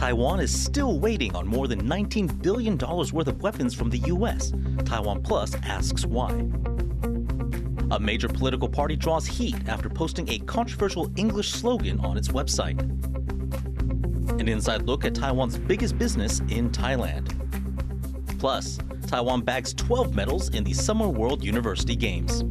Taiwan is still waiting on more than $19 billion worth of weapons from the U.S. TaiwanPlus asks why. A major political party draws heat after posting a controversial English slogan on its website. An inside look at Taiwan's biggest business in Thailand. Plus, Taiwan bags 12 medals in the Summer World University Games.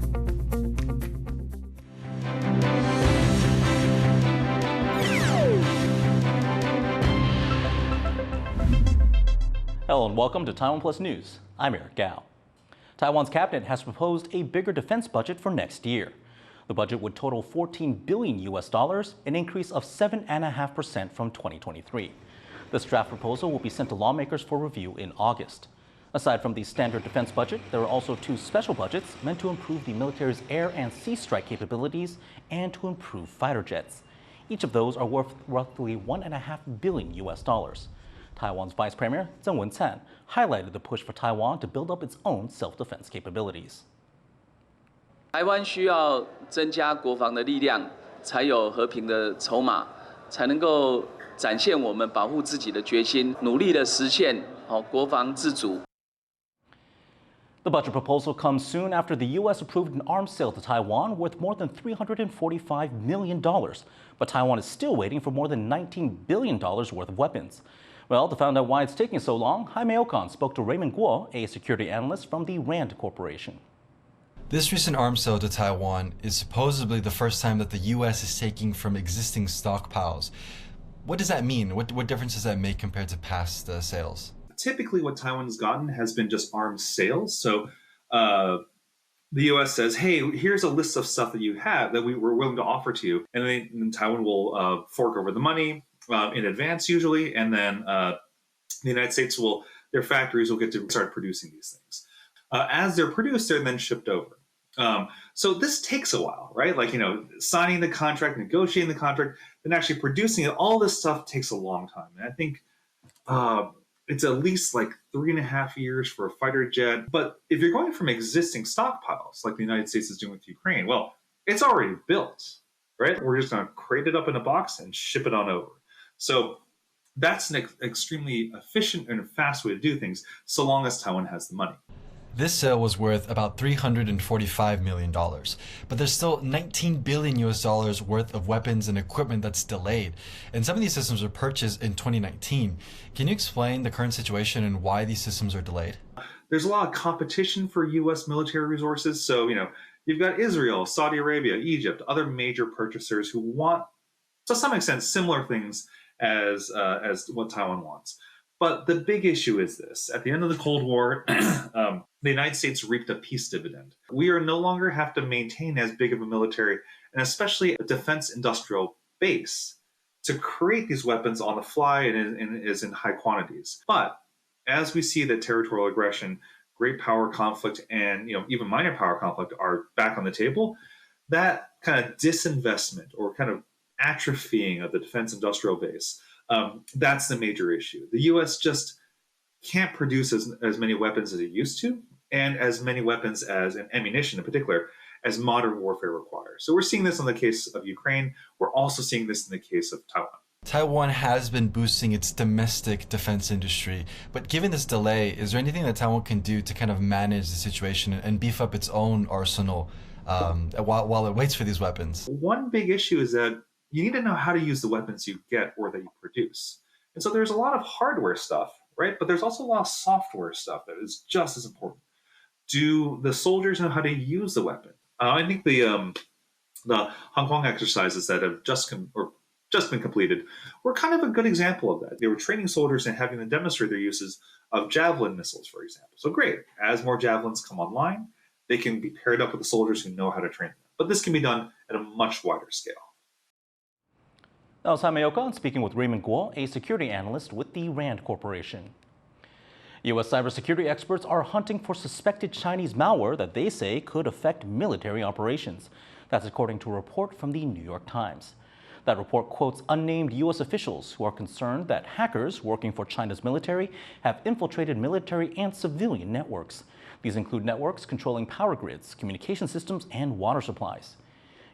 Hello and welcome to Taiwan Plus News. I'm Eric Gao. Taiwan's cabinet has proposed a bigger defense budget for next year. The budget would total $14 billion, an increase of 7.5% from 2023. This draft proposal will be sent to lawmakers for review in August. Aside from the standard defense budget, there are also two special budgets meant to improve the military's air and sea strike capabilities and to improve fighter jets. Each of those are worth roughly $1.5 billion. Taiwan's Vice Premier Tseng highlighted the push for Taiwan to build up its own self-defense capabilities. 台湾需要增加国防的力量，才有和平的筹码，才能够展现我们保护自己的决心，努力地实现国防自主。 The budget proposal comes soon after the U.S. approved an arms sale to Taiwan worth more than $345 million. But Taiwan is still waiting for more than $19 billion worth of weapons. Well, to find out why it's taking so long, Jaime Ocon spoke to Raymond Guo, a security analyst from the RAND Corporation. This recent arms sale to Taiwan is supposedly the first time that the U.S. is taking from existing stockpiles. What does that mean? What difference does that make compared to past sales? Typically, what Taiwan's gotten has been just arms sales. So the U.S. says, hey, here's a list of stuff that you have that we're willing to offer to you. And then Taiwan will fork over the money in advance usually. And then the United States their factories will get to start producing these things. As they're produced, they're then shipped over. So this takes a while, right? Like, signing the contract, negotiating the contract, then actually producing it. All this stuff takes a long time. And I think it's at least like 3.5 years for a fighter jet. But if you're going from existing stockpiles, like the United States is doing with Ukraine, well, it's already built, right? We're just going to crate it up in a box and ship it on over. So that's an extremely efficient and fast way to do things, so long as Taiwan has the money. This sale was worth about $345 million, but there's still $19 billion worth of weapons and equipment that's delayed. And some of these systems were purchased in 2019. Can you explain the current situation and why these systems are delayed? There's a lot of competition for U.S. military resources. So, you've got Israel, Saudi Arabia, Egypt, other major purchasers who want, to some extent, similar things as what Taiwan wants. But the big issue is this. At the end of the Cold War, the United States reaped a peace dividend. We are no longer have to maintain as big of a military, and especially a defense industrial base, to create these weapons on the fly and is in high quantities. But as we see that territorial aggression, great power conflict, and even minor power conflict are back on the table, that kind of disinvestment or kind of atrophying of the defense industrial base, that's the major issue. The U.S. just can't produce as many weapons as it used to, and as many weapons and ammunition in particular as modern warfare requires. So we're seeing this in the case of Ukraine. We're also seeing this in the case of Taiwan. Taiwan has been boosting its domestic defense industry, but given this delay, is there anything that Taiwan can do to kind of manage the situation and beef up its own arsenal while it waits for these weapons? One big issue is that you need to know how to use the weapons you get or that you produce. And so there's a lot of hardware stuff, right? But there's also a lot of software stuff that is just as important. Do the soldiers know how to use the weapon? I think the Hong Kong exercises that have just been completed were kind of a good example of that. They were training soldiers and having them demonstrate their uses of javelin missiles, for example. So great, as more javelins come online, they can be paired up with the soldiers who know how to train them. But this can be done at a much wider scale. That was Jaime Ocon speaking with Raymond Guo, a security analyst with the RAND Corporation. U.S. cybersecurity experts are hunting for suspected Chinese malware that they say could affect military operations. That's according to a report from the New York Times. That report quotes unnamed U.S. officials who are concerned that hackers working for China's military have infiltrated military and civilian networks. These include networks controlling power grids, communication systems, and water supplies.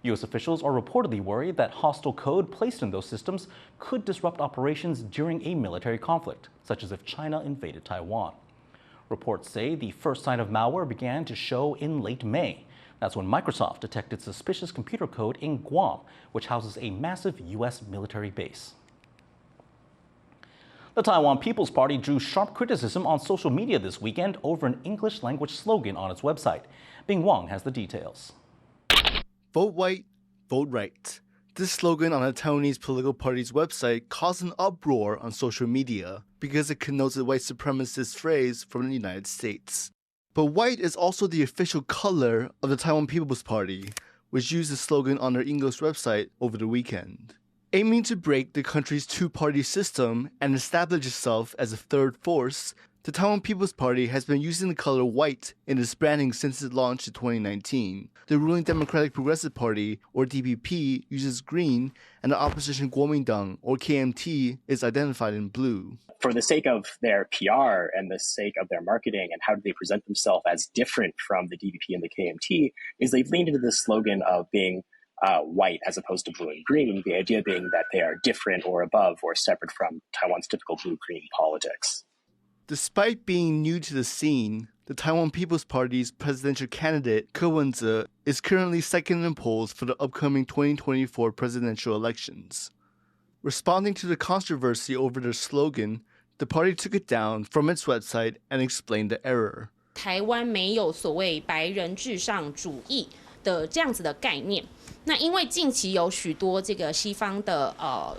U.S. officials are reportedly worried that hostile code placed in those systems could disrupt operations during a military conflict, such as if China invaded Taiwan. Reports say the first sign of malware began to show in late May. That's when Microsoft detected suspicious computer code in Guam, which houses a massive U.S. military base. The Taiwan Peoples Party drew sharp criticism on social media this weekend over an English language slogan on its website. Bing Wang has the details. Vote white, vote right. This slogan on a Taiwanese political party's website caused an uproar on social media because it connotes a white supremacist phrase from the United States. But white is also the official color of the Taiwan Peoples Party, which used the slogan on their English website over the weekend. Aiming to break the country's two-party system and establish itself as a third force, the Taiwan Peoples Party has been using the color white in its branding since it launched in 2019. The ruling Democratic Progressive Party, or DPP, uses green, and the opposition Kuomintang, or KMT, is identified in blue. For the sake of their PR and the sake of their marketing and how do they present themselves as different from the DPP and the KMT, is they've leaned into this slogan of being white as opposed to blue and green, the idea being that they are different or above or separate from Taiwan's typical blue-green politics. Despite being new to the scene, the Taiwan Peoples Party's presidential candidate, Ke Wen-je, is currently second in polls for the upcoming 2024 presidential elections. Responding to the controversy over their slogan, the party took it down from its website and explained the error. 台湾没有所谓白人至上主义的这样子的概念。那因为近期有许多这个西方的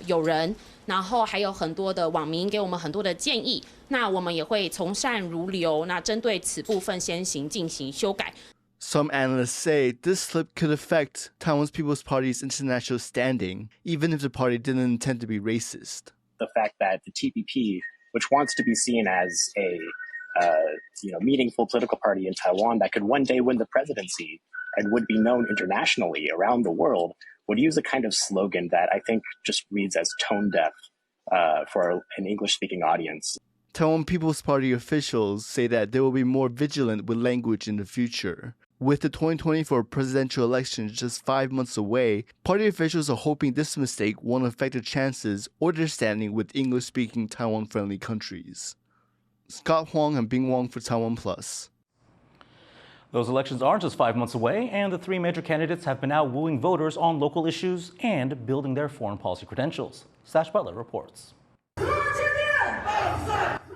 友人，然后还有很多的网民给我们很多的建议，那我们也会从善如流，那针对此部分先行进行修改。Some analysts say this slip could affect Taiwan's People's Party's international standing, even if the party didn't intend to be racist. The fact that the TPP, which wants to be seen as a meaningful political party in Taiwan that could one day win the presidency and would be known internationally around the world, would use a kind of slogan that I think just reads as tone deaf for an English-speaking audience. Taiwan People's Party officials say that they will be more vigilant with language in the future. With the 2024 presidential elections just 5 months away, party officials are hoping this mistake won't affect their chances or their standing with English-speaking Taiwan-friendly countries. Scott Huang and Bing Wang for TaiwanPlus. Those elections are just 5 months away, and the three major candidates have been out wooing voters on local issues and building their foreign policy credentials. Stash Butler reports.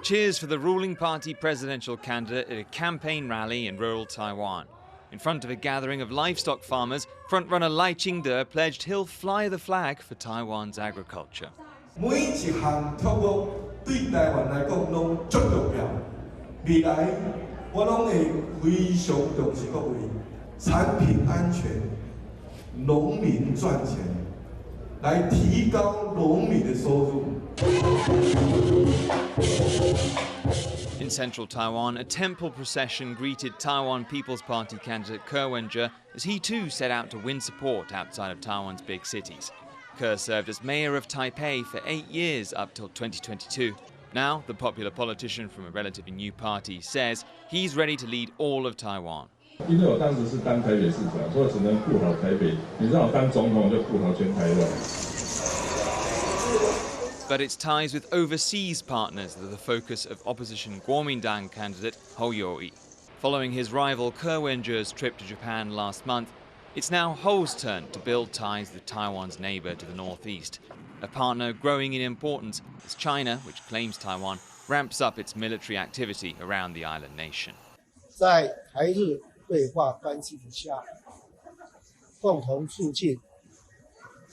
Cheers for the ruling party presidential candidate at a campaign rally in rural Taiwan. In front of a gathering of livestock farmers, frontrunner Lai Ching-te pledged he'll fly the flag for Taiwan's agriculture. 每一項項目對台灣來講攏足重要。未來我攏會非常重視各位產品安全、農民賺錢，來提高農民的收入。 In central Taiwan, a temple procession greeted Taiwan Peoples Party candidate Ke Wen-je as he too set out to win support outside of Taiwan's big cities. Ke served as mayor of Taipei for 8 years up till 2022. Now, the popular politician from a relatively new party says he's ready to lead all of Taiwan. 因为我当时是当台北市长，所以只能顾好台北。你让我当总统就顾好全台湾。 But it's ties with overseas partners that are the focus of opposition Kuomintang candidate Hou Yu-ih. Following his rival Ke Wen-je's trip to Japan last month, it's now Hou's turn to build ties with Taiwan's neighbour to the northeast, a partner growing in importance as China, which claims Taiwan, ramps up its military activity around the island nation. 在台日对话关系之下，共同促进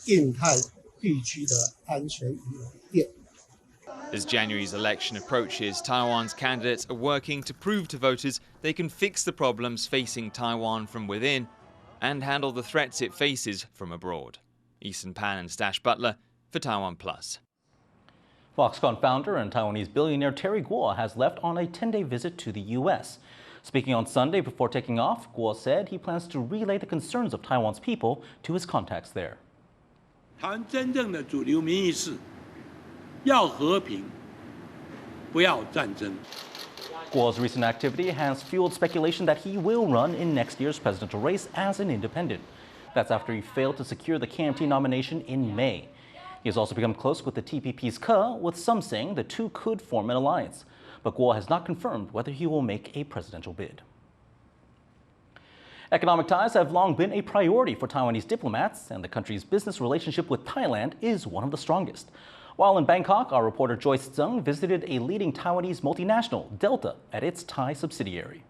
印太地区的安全与稳定。 As January's election approaches, Taiwan's candidates are working to prove to voters they can fix the problems facing Taiwan from within and handle the threats it faces from abroad. Eason Pan and Stash Butler for TaiwanPlus. Foxconn founder and Taiwanese billionaire Terry Guo has left on a 10-day visit to the U.S. Speaking on Sunday before taking off, Guo said he plans to relay the concerns of Taiwan's people to his contacts there. 台湾真正的主流民意是要和平，不要战争。 Guo's recent activity has fueled speculation that he will run in next year's presidential race as an independent. That's after he failed to secure the KMT nomination in May. He has also become close with the TPP's Ke, with some saying the two could form an alliance. But Guo has not confirmed whether he will make a presidential bid. Economic ties have long been a priority for Taiwanese diplomats, and the country's business relationship with Thailand is one of the strongest. While in Bangkok, our reporter Joyce Tseng visited a leading Taiwanese multinational, Delta, at its Thai subsidiary.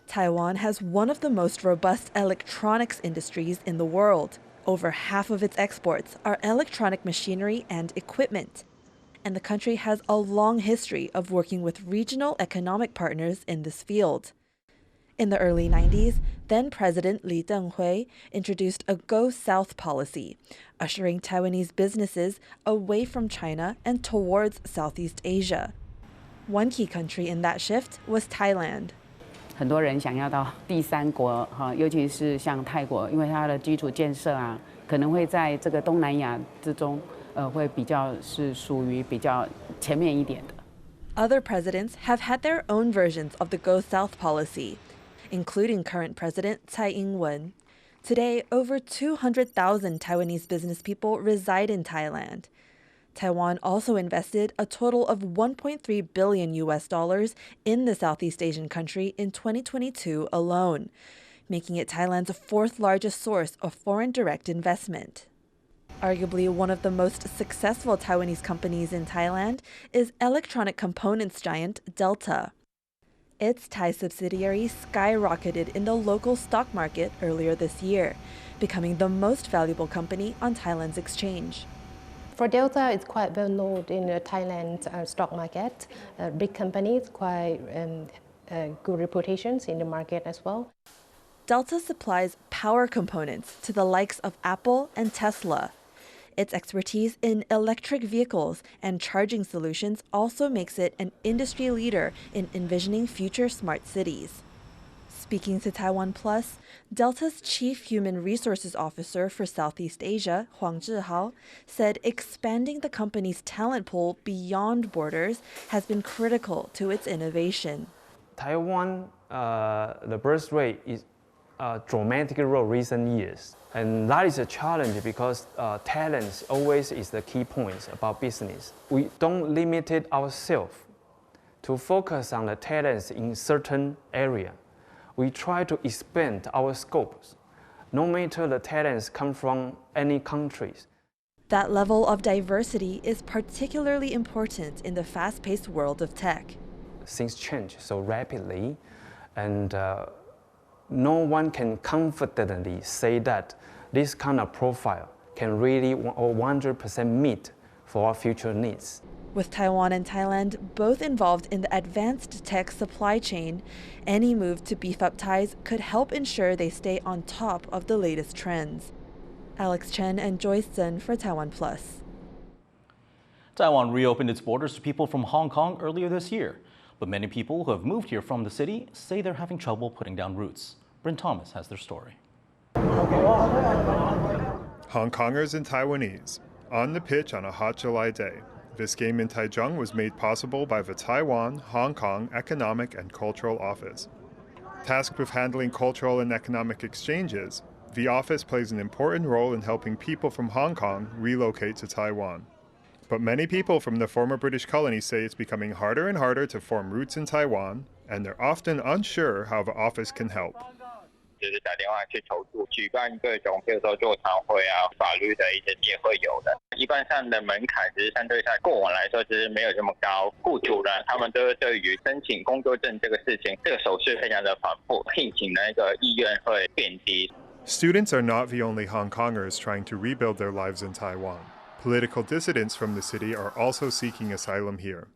Taiwan has one of the most robust electronics industries in the world. Over half of its exports are electronic machinery and equipment. And the country has a long history of working with regional economic partners in this field. In the early 90s, then-President Lee Teng-hui introduced a Go South policy, ushering Taiwanese businesses away from China and towards Southeast Asia. One key country in that shift was Thailand. 很多人想要到第三国尤其是像泰国，因为它的基础建设可能会在这个东南亚之中会比较是属于比较前面一点的。Other presidents have had their own versions of the Go South policy, including current President Tsai Ing-wen. Today, over 200,000 Taiwanese business people reside in Thailand. Taiwan also invested a total of $1.3 billion in the Southeast Asian country in 2022 alone, making it Thailand's fourth largest source of foreign direct investment. Arguably one of the most successful Taiwanese companies in Thailand is electronic components giant Delta. Its Thai subsidiary skyrocketed in the local stock market earlier this year, becoming the most valuable company on Thailand's exchange. For Delta, it's quite well known in the Thailand stock market. Big companies, quite good reputations in the market as well. Delta supplies power components to the likes of Apple and Tesla. Its expertise in electric vehicles and charging solutions also makes it an industry leader in envisioning future smart cities. Speaking to TaiwanPlus, Delta's Chief Human Resources Officer for Southeast Asia, Huang Zhihao, said expanding the company's talent pool beyond borders has been critical to its innovation. Taiwan, the birth rate is dramatically low recent years. And that is a challenge because talent always is the key point about business. We don't limit ourselves to focus on the talents in certain area. We try to expand our scopes, no matter the talents come from any countries. That level of diversity is particularly important in the fast-paced world of tech. Things change so rapidly, and no one can confidently say that this kind of profile can really 100% meet for our future needs. With Taiwan and Thailand both involved in the advanced tech supply chain, any move to beef up ties could help ensure they stay on top of the latest trends. Alex Chen and Joyce Tseng for TaiwanPlus. Taiwan reopened its borders to people from Hong Kong earlier this year, but many people who have moved here from the city say they're having trouble putting down roots. Bryn Thomas has their story. Hong Kongers and Taiwanese, on the pitch on a hot July day. This game in Taichung was made possible by the Taiwan Hong Kong Economic and Cultural Office. Tasked with handling cultural and economic exchanges, the office plays an important role in helping people from Hong Kong relocate to Taiwan. But many people from the former British colony say it's becoming harder and harder to form roots in Taiwan, and they're often unsure how the office can help. 就是打电话去求助，举办各种，比如说座谈会啊，法律的一些也会有的。一般上的门槛其实相对上过往来说，其实没有这么高。雇主呢，他们都对于申请工作证这个事情，这个手续非常的繁复，聘请的那个意愿会变低。Students are not the only Hong Kongers trying to rebuild their lives in Taiwan. Political dissidents from the city are also seeking asylum here.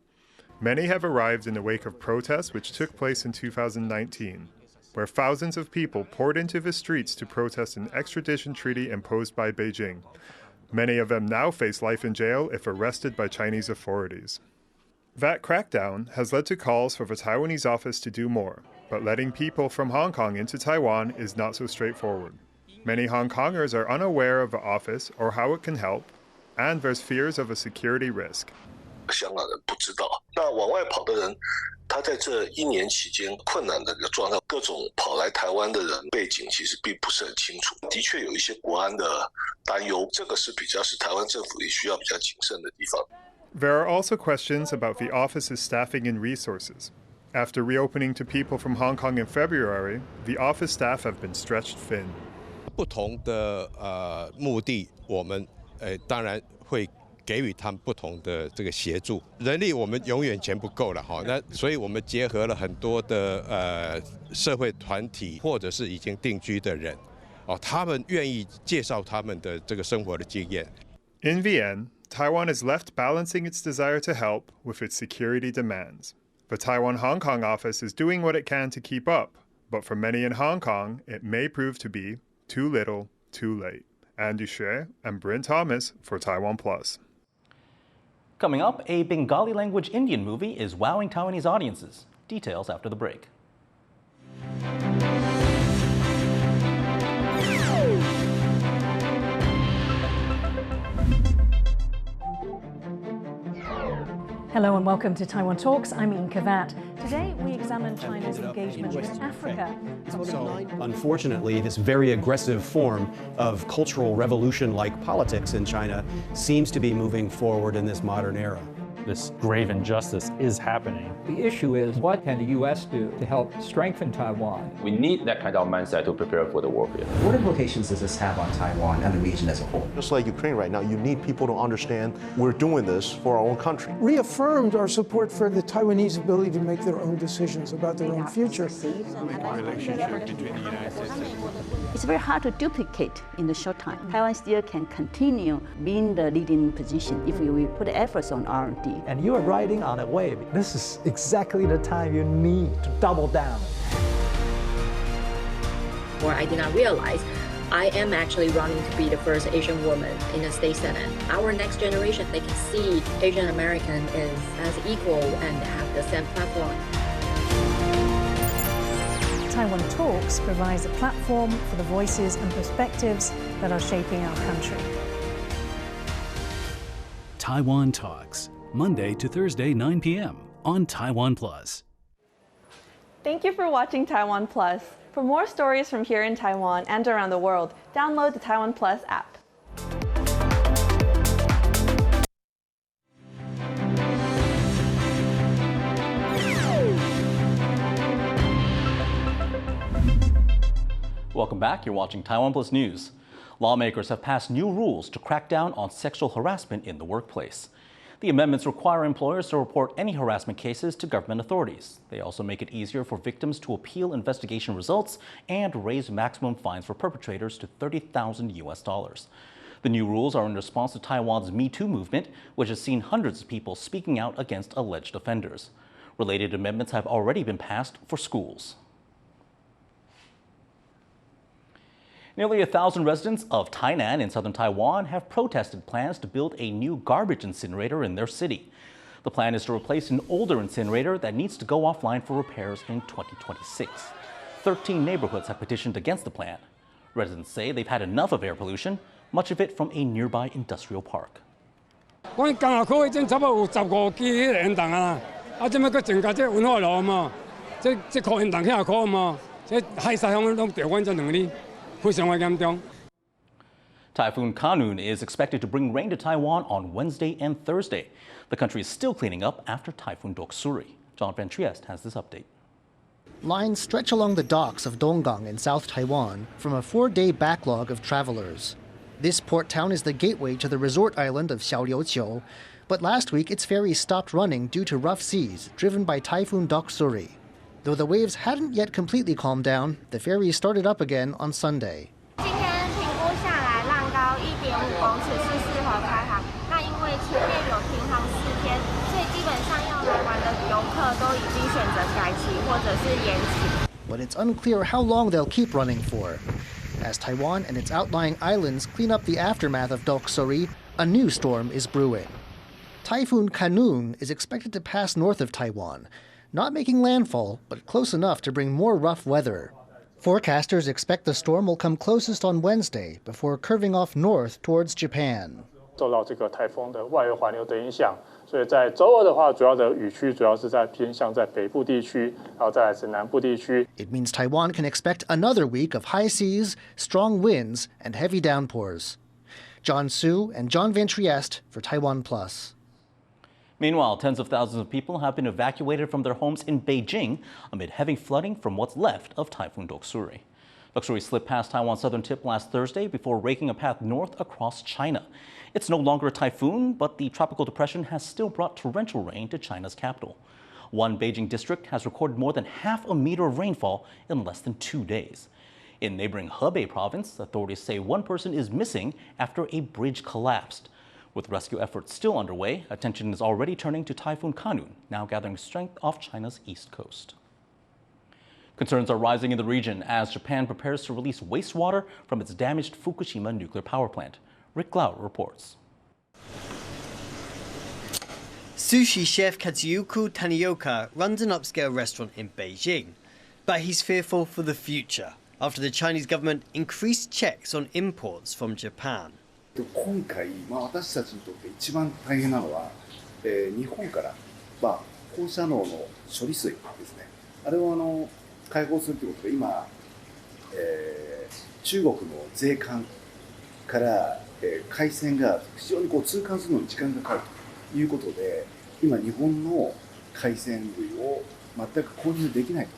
Many have arrived in the wake of protests which took place in 2019. Where thousands of people poured into the streets to protest an extradition treaty imposed by Beijing. Many of them now face life in jail if arrested by Chinese authorities. That crackdown has led to calls for the Taiwanese office to do more, but letting people from Hong Kong into Taiwan is not so straightforward. Many Hong Kongers are unaware of the office or how it can help, and there's fears of a security risk. 香港人不知道。那往外跑的人，他在这1年期间困难的一个状态，各种跑来台湾的人背景其实并不是很清楚，的确有一些国安的担忧，这个是台湾政府也需要比较谨慎的地方。There are also questions about the office's staffing and resources. After reopening to people from Hong Kong in February, the office staff have been stretched thin. 不同的目的，我们当然会给予他们不同的这个协助。人力我们永远钱不够了哈，那所以我们结合了很多的社会团体或者是已经定居的人，他们愿意介绍他们的这个生活的经验。In the end, Taiwan is left balancing its desire to help with its security demands. The Taiwan-Hong Kong office is doing what it can to keep up, but for many in Hong Kong, it may prove to be too little, too late. Andy Hsieh and Bryn Thomas for TaiwanPlus. Coming up, a Bengali language Indian movie is wowing Taiwanese audiences. Details after the break. Hello and welcome to Taiwan Talks. I'm Ian Kavat. Today we examine China's engagement with Africa. So, unfortunately, this very aggressive form of cultural revolution-like politics in China seems to be moving forward in this modern era. This grave injustice is happening. The issue is, what can the U.S. do to help strengthen Taiwan? We need that kind of mindset to prepare for the warfare. What implications does this have on Taiwan and the region as a whole? Just like Ukraine right now, you need people to understand we're doing this for our own country. Reaffirmed our support for the Taiwanese ability to make their own decisions about their own future. It's very hard to duplicate in the short time. Taiwan still can continue being the leading position if we put efforts on R&D. And you are riding on a wave. This is exactly the time you need to double down. Or I did not realize I am actually running to be the first Asian woman in the state senate. Our next generation, they can see Asian American is as equal and have the same platform. Taiwan Talks provides a platform for the voices and perspectives that are shaping our country. Taiwan Talks, Monday to Thursday, 9 p.m. on TaiwanPlus. Thank you for watching Taiwan Plus. For more stories from here in Taiwan and around the world, download the Taiwan Plus app. Welcome back. You're watching Taiwan Plus News. Lawmakers have passed new rules to crack down on sexual harassment in the workplace. The amendments require employers to report any harassment cases to government authorities. They also make it easier for victims to appeal investigation results and raise maximum fines for perpetrators to $30,000. The new rules are in response to Taiwan's Me Too movement, which has seen hundreds of people speaking out against alleged offenders. Related amendments have already been passed for schools. Nearly 1,000 residents of Tainan in southern Taiwan have protested plans to build a new garbage incinerator in their city. The plan is to replace an older incinerator that needs to go offline for repairs in 2026. 13 neighborhoods have petitioned against the plan. Residents say they've had enough of air pollution, much of it from a nearby industrial park. Typhoon Kanun is expected to bring rain to Taiwan on Wednesday and Thursday. The country is still cleaning up after Typhoon Dostoji. John Van Trieste has this update. Lines stretch along the docks of Donggang in South Taiwan from a 4-day backlog of travelers. This port town is the gateway to the resort island of Xiaoliuqiu, but last week its ferries stopped running due to rough seas driven by Typhoon Dostoji. Though the waves hadn't yet completely calmed down, the ferries started up again on Sunday. But it's unclear how long they'll keep running for. As Taiwan and its outlying islands clean up the aftermath of Dostoji, a new storm is brewing. Typhoon Kanun is expected to pass north of Taiwan, not making landfall, but close enough to bring more rough weather. Forecasters expect the storm will come closest on Wednesday before curving off north towards Japan. 受到这个台风的外围环流的影响，所以在周二的话，主要的雨区主要是在偏向在北部地区，然后再来是南部地区。It means Taiwan can expect another week of high seas, strong winds, and heavy downpours. John Su and John Van Trieste for TaiwanPlus. Meanwhile, tens of thousands of people have been evacuated from their homes in Beijing amid heavy flooding from what's left of Typhoon Dostoji. Dostoji slipped past Taiwan's southern tip last Thursday before raking a path north across China. It's no longer a typhoon, but the tropical depression has still brought torrential rain to China's capital. One Beijing district has recorded more than half a meter of rainfall in less than 2 days. In neighboring Hebei province, authorities say one person is missing after a bridge collapsed. With rescue efforts still underway, attention is already turning to Typhoon Kanun, now gathering strength off China's east coast. Concerns are rising in the region as Japan prepares to release wastewater from its damaged Fukushima nuclear power plant. Rick Glauert reports. Sushi chef Katsuyuki Tanioka runs an upscale restaurant in Beijing, but he's fearful for the future after the Chinese government increased checks on imports from Japan. 今回、私たちにとって一番大変なのは、日本から、放射能の処理水ですね。あれを開放するということで、今、中国の税関から、海鮮が非常に通関するのに時間がかかるということで、今日本の海鮮類を全く購入できない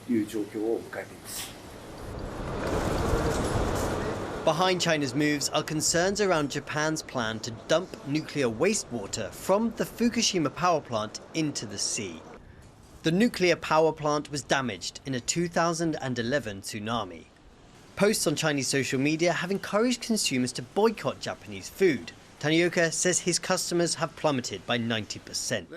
という状況を迎えています。Behind China's moves are concerns around Japan's plan to dump nuclear wastewater from the Fukushima power plant into the sea. The nuclear power plant was damaged in a 2011 tsunami. Posts on Chinese social media have encouraged consumers to boycott Japanese food. Tanioka says his customers have plummeted by 90%.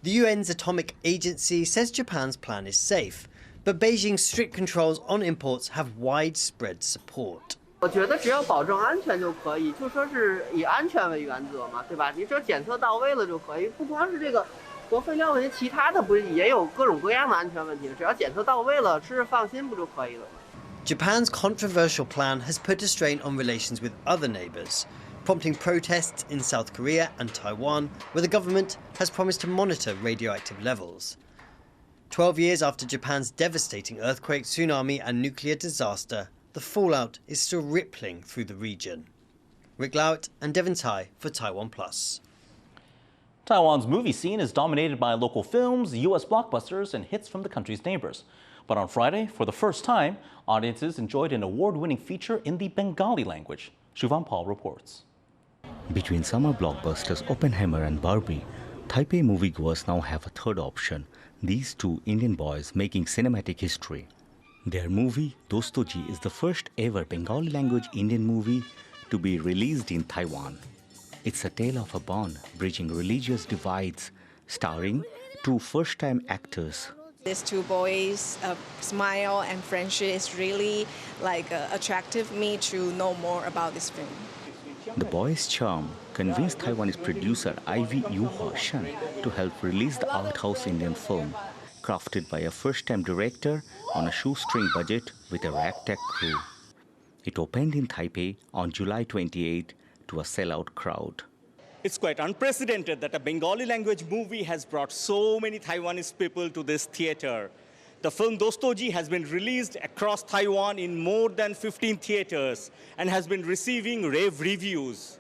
The UN's Atomic Agency says Japan's plan is safe, but Beijing's strict controls on imports have widespread support. 我觉得只要保证安全就可以，就说是以安全为原则嘛，对吧？你只要检测到位了就可以，不光是这个核废料问题，其他的不是也有各种各样的安全问题？只要检测到位了，吃着放心不就可以了吗？ Japan's controversial plan has put a strain on relations with other neighbours, prompting protests in South Korea and Taiwan, where the government has promised to monitor radioactive levels. 12 years after Japan's devastating earthquake, tsunami and nuclear disaster, the fallout is still rippling through the region. Rick Glauert and Devin Tai for TaiwanPlus. Taiwan's movie scene is dominated by local films, U.S. blockbusters, and hits from the country's neighbors. But on Friday, for the first time, audiences enjoyed an award-winning feature in the Bengali language. Shuvan Paul reports. Between summer blockbusters Oppenheimer and Barbie, Taipei moviegoers now have a third option, these two Indian boys making cinematic history. Their movie, Dostoji, is the first ever Bengali language Indian movie to be released in Taiwan. It's a tale of a bond bridging religious divides, starring two first-time actors. These two boys' smile and friendship is really attractive me to know more about this film. The boys' charm convinced Taiwanese producer Ivy Yuhua Shan to help release the arthouse Indian film, crafted by a first-time director on a shoestring budget with a ragtag crew. It opened in Taipei on July 28 to a sellout crowd. It's quite unprecedented that a Bengali language movie has brought so many Taiwanese people to this theater. The film Dostoji has been released across Taiwan in more than 15 theaters and has been receiving rave reviews.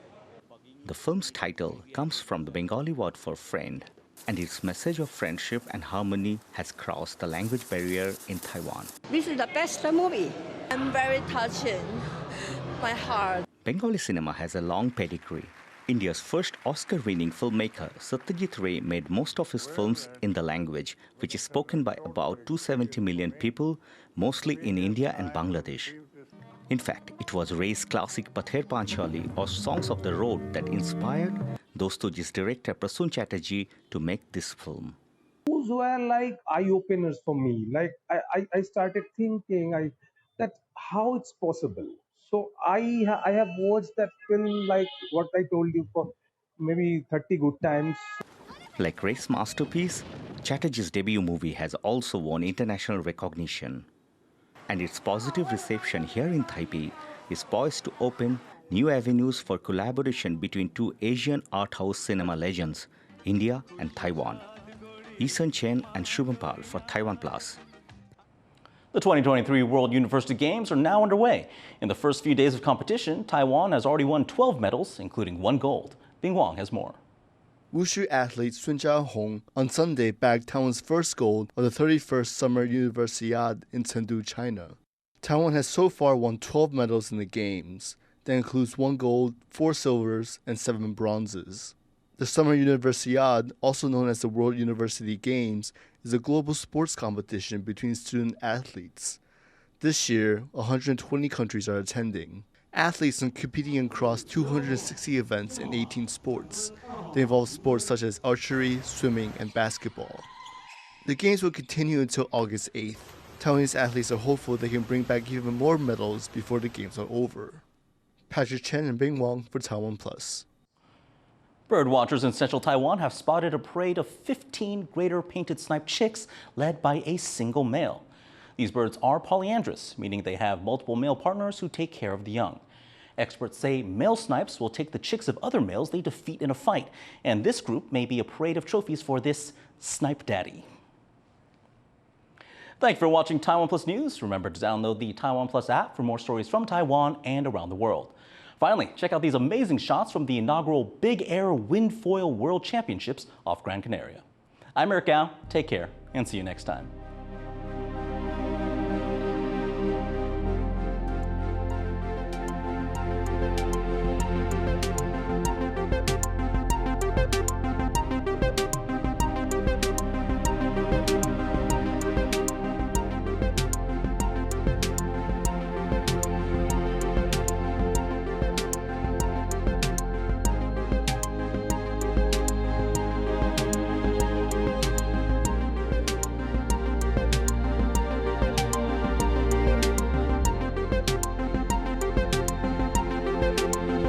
The film's title comes from the Bengali word for friend, and its message of friendship and harmony has crossed the language barrier in Taiwan. This is the best movie. I'm very touching. My heart. Bengali cinema has a long pedigree. India's first Oscar-winning filmmaker, Satyajit Ray, made most of his films in the language, which is spoken by about 270 million people, mostly in India and Bangladesh. In fact, it was Ray's classic Pather Panchali, or Songs of the Road, that inspired Dostoji's director Prasun Chatterjee to make this film. Those were like eye-openers for me. Like I started thinking that how it's possible. So I have watched that film, like what I told you, for maybe 30 good times. Like Ray's masterpiece, Chatterjee's debut movie has also won international recognition. And its positive reception here in Taipei is poised to open new avenues for collaboration between two Asian art house cinema legends, India and Taiwan. Joyce Tseng and Shubhampal for TaiwanPlus. The 2023 World University Games are now underway. In the first few days of competition, Taiwan has already won 12 medals, including 1 gold. Bing Wang has more. Wushu athlete Sun Jiahong on Sunday bagged Taiwan's first gold of the 31st Summer Universiade in Chengdu, China. Taiwan has so far won 12 medals in the Games. That includes 1 gold, 4 silvers, and 7 bronzes. The Summer Universiade, also known as the World University Games, is a global sports competition between student athletes. This year, 120 countries are attending. Athletes are competing across 260 events in 18 sports. They involve sports such as archery, swimming, and basketball. The Games will continue until August 8th. Taiwanese athletes are hopeful they can bring back even more medals before the Games are over. Patrick Chen and Bing Wang for TaiwanPlus. Bird watchers in central Taiwan have spotted a parade of 15 greater painted snipe chicks led by a single male. These birds are polyandrous, meaning they have multiple male partners who take care of the young. Experts say male snipes will take the chicks of other males they defeat in a fight, and this group may be a parade of trophies for this snipe daddy. Thank you for watching TaiwanPlus News. Remember to download the TaiwanPlus app for more stories from Taiwan and around the world. Finally, check out these amazing shots from the inaugural Big Air Windfoil World Championships off Gran Canaria. I'm Eric Gao. Take care and see you next time.